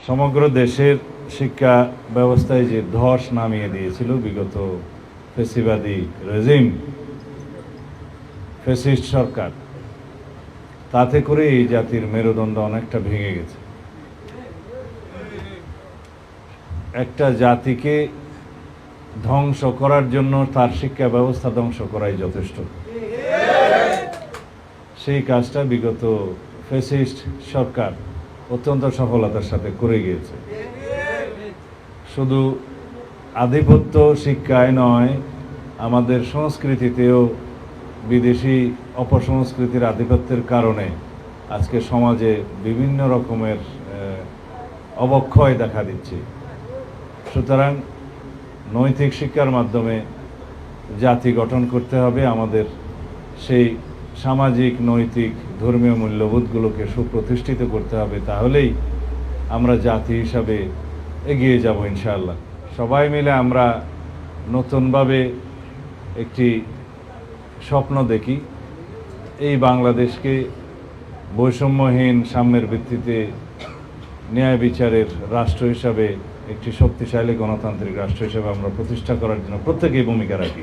সমগ্র দেশের শিক্ষা ব্যবস্থায় যে ধস নামিয়ে দিয়েছিল বিগত ফেসিবাদী রেজিম, ফ্যাসিস্ট সরকার, তাতে করে এই জাতির মেরুদণ্ড অনেকটা ভেঙে গেছে। একটা জাতিকে ধ্বংস করার জন্য তার শিক্ষা ব্যবস্থা ধ্বংস করাই যথেষ্ট। সেই কাজটা বিগত ফ্যাসিস্ট সরকার অত্যন্ত সফলতার সাথে করে গিয়েছে। শুধু আধিপত্য শিক্ষায় নয়, আমাদের সংস্কৃতিতেও বিদেশি অপসংস্কৃতির আধিপত্যের কারণে আজকে সমাজে বিভিন্ন রকমের অবক্ষয় দেখা দিচ্ছে। সুতরাং নৈতিক শিক্ষার মাধ্যমে জাতি গঠন করতে হবে। আমাদের সেই সামাজিক, নৈতিক, ধর্মীয় মূল্যবোধগুলোকে সুপ্রতিষ্ঠিত করতে হবে। তাহলেই আমরা জাতি হিসাবে এগিয়ে যাব ইনশাআল্লাহ। সবাই মিলে আমরা নতুনভাবে একটি স্বপ্ন দেখি, এই বাংলাদেশকে বৈষম্যহীন সাম্যের ভিত্তিতে ন্যায় বিচারের রাষ্ট্র হিসাবে, একটি শক্তিশালী গণতান্ত্রিক রাষ্ট্র হিসাবে আমরা প্রতিষ্ঠা করার জন্য প্রত্যেকেই ভূমিকা রাখি।